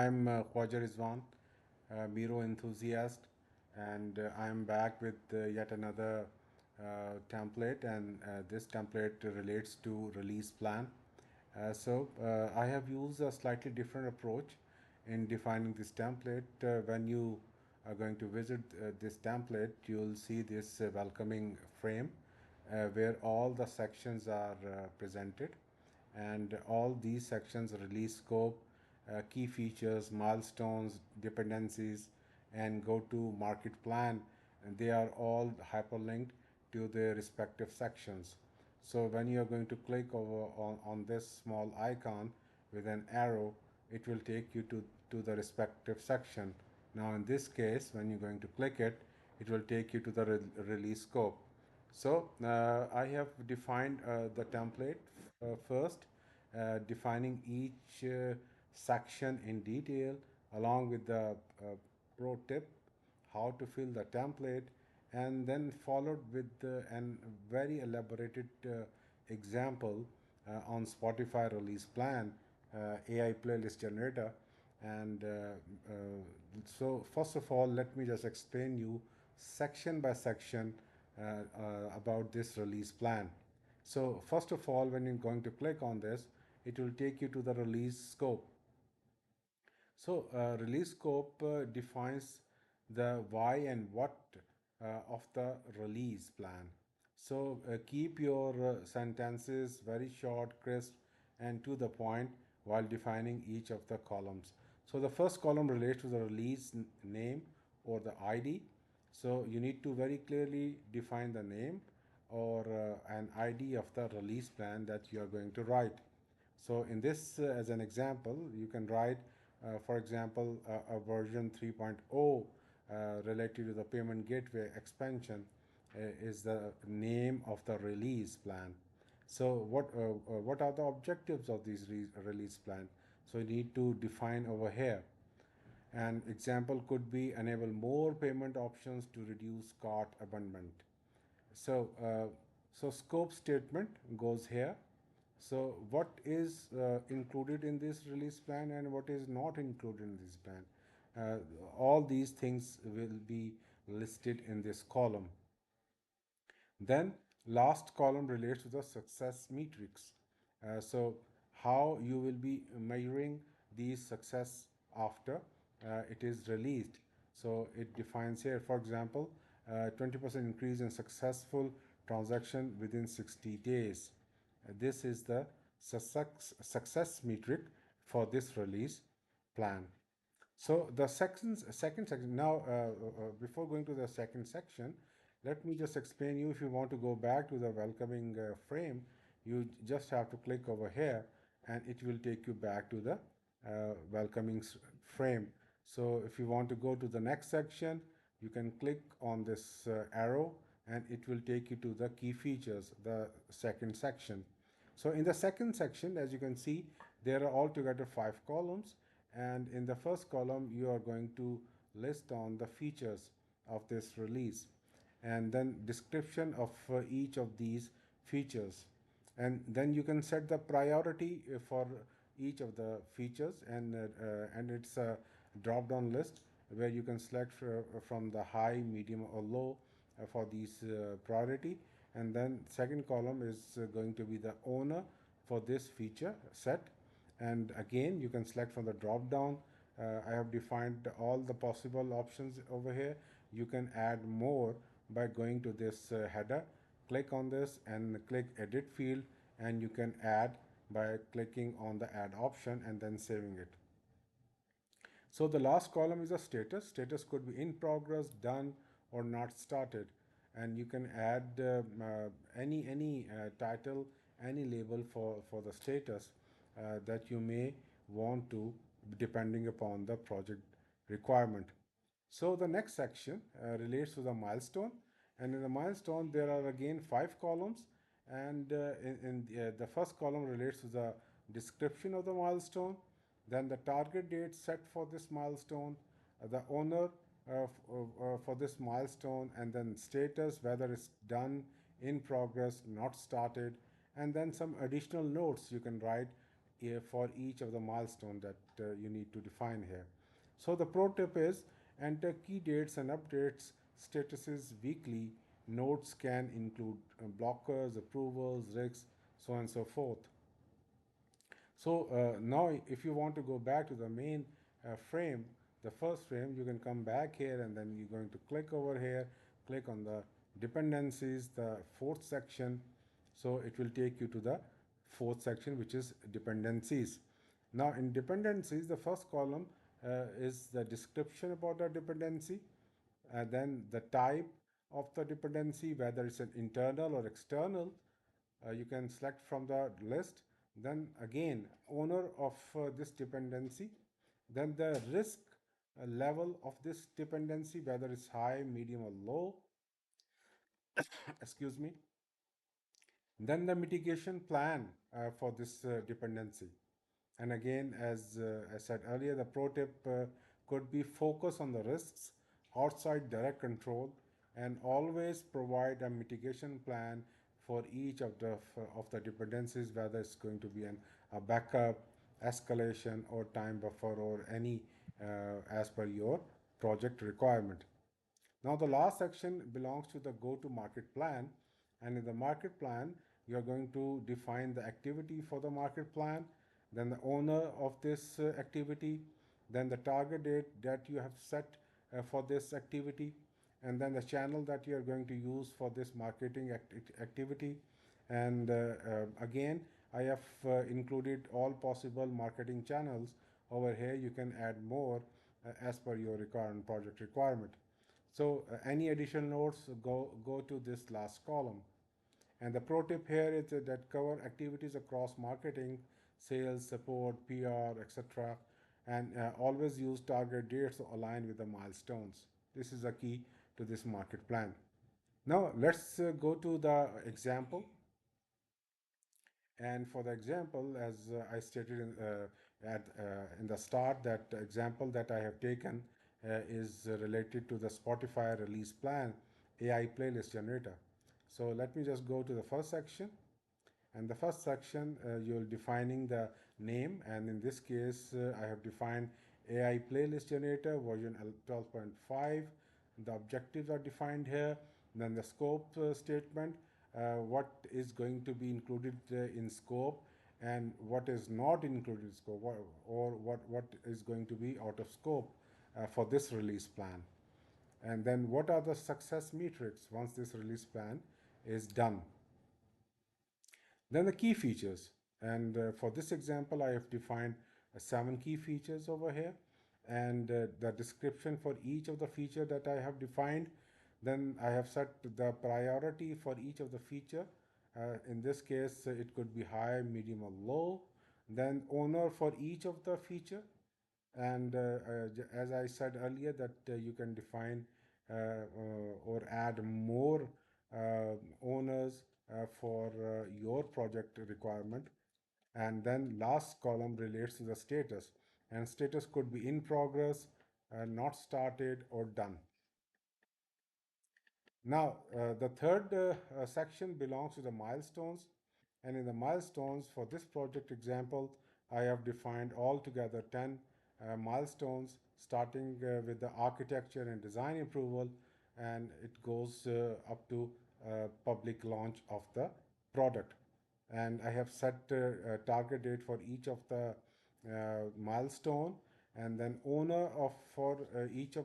I'm Khwaja Rizwan, Miro enthusiast, and I'm back with yet another template, and this template relates to release plan. I have used a slightly different approach in defining this template. When you are going to visit this template, you'll see this welcoming frame where all the sections are presented, and all these sections: release scope, key features, milestones, dependencies, and go to market plan, and they are all hyperlinked to their respective sections. So when you are going to click on this small icon with an arrow, it will take you to the respective section. Now in this case, when you're going to click it, it will take you to the release scope. So I have defined the template first, defining each section in detail, along with the pro tip how to fill the template, and then followed with an very elaborated example on Spotify release plan, AI playlist generator. And so first of all, let me just explain you section by section about this release plan. So first of all, when you're going to click on this, it will take you to the release scope. So release scope defines the why and what of the release plan. So keep your sentences very short, crisp, and to the point while defining each of the columns. So the first column relates to the release name or the ID. So you need to very clearly define the name or an ID of the release plan that you are going to write. So in this, as an example, you can write, for example, a version 3.0 related to the payment gateway expansion is the name of the release plan. So what are the objectives of this release plan? So you need to define over here. An example could be enable more payment options to reduce cart abandonment. So, so scope statement goes here. So what is included in this release plan and what is not included in this plan? Uh, all these things will be listed in this column. Then last column relates to the success metrics. So how you will be measuring these success after it is released. So it defines here, for example, 20% increase in successful transaction within 60 days. This is the success metric for this release plan. So the second section, now before going to the second section, let me just explain you. If you want to go back to the welcoming frame, you just have to click over here and it will take you back to the welcoming frame. So if you want to go to the next section, you can click on this arrow and it will take you to the key features, the second section. So in the second section, as you can see, there are altogether 5 columns, and in the first column you are going to list on the features of this release, and then description of each of these features, and then you can set the priority for each of the features, and it's a drop down list where you can select from the high, medium, or low for these priority. And then second column is going to be the owner for this feature set, and again you can select from the drop down. I have defined all the possible options over here. You can add more by going to this header, click on this and click edit field, and you can add by clicking on the add option and then saving it. So the last column is a status. Status could be in progress, done, or not started. And you can add any title, any label for the status that you may want to, depending upon the project requirement. So the next section relates to the milestone, and in the milestone there are again 5 columns, and in the first column relates to the description of the milestone, then the target date set for this milestone, the owner for this milestone, and then status, whether it's done, in progress, not started, and then some additional notes you can write for each of the milestone that you need to define here. So the pro tip is enter key dates and updates statuses weekly. Notes can include blockers, approvals, risks, so on and so forth. So now if you want to go back to the main frame, the first frame, you can come back here and then you're going to click over here, click on the dependencies, the fourth section. So it will take you to the fourth section, which is dependencies. Now in dependencies, the first column is the description about the dependency, and then the type of the dependency, whether it's an internal or external, you can select from the list. Then again, owner of this dependency, then the risk level of this dependency, whether it's high, medium, or low, excuse me. Then the mitigation plan for this dependency. And again, as I said earlier, the pro tip could be focus on the risks outside direct control and always provide a mitigation plan for each of the dependencies, whether it's going to be a backup, escalation, or time buffer, or any as per your project requirement. Now, the last section belongs to the go to market plan. And in the market plan, you're going to define the activity for the market plan, then the owner of this activity, then the target date that you have set for this activity, and then the channel that you are going to use for this marketing activity. And again, I have included all possible marketing channels over here. You can add more as per your requirement, project requirement. So any additional notes, go to this last column. And the pro tip here is that cover activities across marketing, sales, support, PR, etc. And always use target dates to align with the milestones. This is a key to this market plan. Now let's go to the example. And for the example, as I stated in the start, that example that I have taken is related to the Spotify release plan AI playlist generator. So let me just go to the first section. And the first section, you're defining the name. And in this case, I have defined AI playlist generator version 12.5. The objectives are defined here. Then the scope statement, what is going to be included in scope and what is not included in scope, or what is going to be out of scope for this release plan. And then what are the success metrics once this release plan is done. Then the key features. And for this example, I have defined 7 key features over here, and the description for each of the feature that I have defined. Then I have set the priority for each of the feature. In this case, it could be high, medium, or low. Then owner for each of the feature. And as I said earlier, that you can define or add more owners for your project requirement. And then last column relates to the status, and status could be in progress, not started, or done. Now, the third section belongs to the milestones. And in the milestones for this project example, I have defined altogether 10 milestones, starting with the architecture and design approval, and it goes up to public launch of the product. And I have set a target date for each of the milestone, and then owner of for each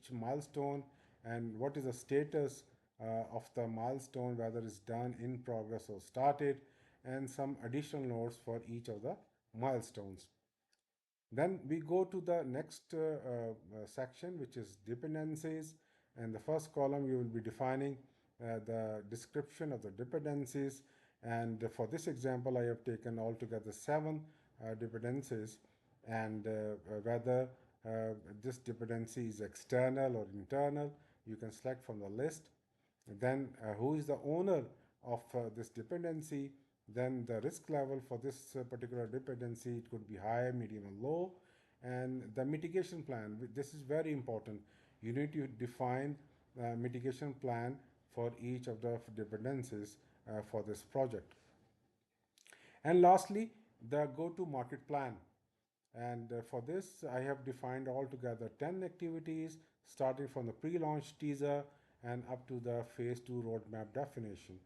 milestone, and what is the status of the milestone, whether it's done, in progress, or started, and some additional notes for each of the milestones. Then we go to the next section, which is dependencies. And the first column, you will be defining the description of the dependencies. And for this example, I have taken altogether 7 dependencies, and whether this dependency is external or internal, you can select from the list. Then who is the owner of this dependency, then the risk level for this particular dependency, it could be high, medium, or low, and the mitigation plan. This is very important. You need to define a mitigation plan for each of the dependencies for this project. And lastly, the go-to-market plan. And for this, I have defined altogether 10 activities, starting from the pre-launch teaser and up to the phase 2 roadmap definition.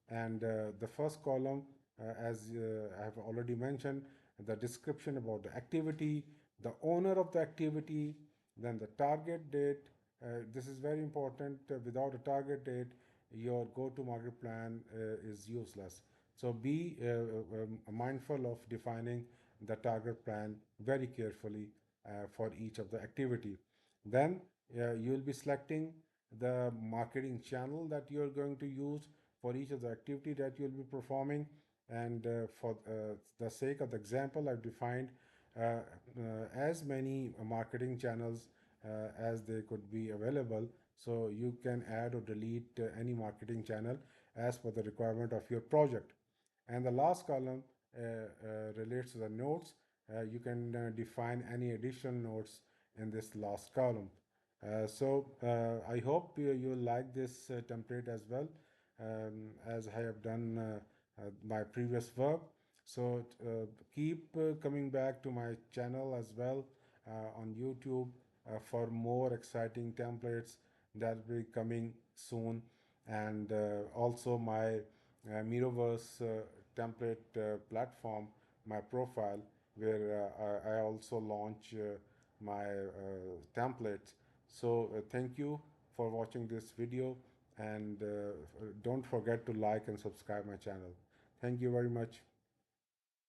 And the first column, as I have already mentioned, the description about the activity, the owner of the activity, then the target date. This is very important. Without a target date, your go-to-market plan is useless. So be mindful of defining the target plan very carefully for each of the activity. Then you will be selecting the marketing channel that you are going to use for each of the activity that you'll be performing. And for the sake of the example, I've defined as many marketing channels as they could be available. So you can add or delete any marketing channel as per the requirement of your project. And the last column relates to the notes. You can define any additional notes in this last column. I hope you like this template as well, as I have done my previous work. So keep coming back to my channel as well on YouTube for more exciting templates that will be coming soon. And also my Miroverse template platform, my profile, where I also launch my templates. So thank you for watching this video, and don't forget to like and subscribe my channel. Thank you very much.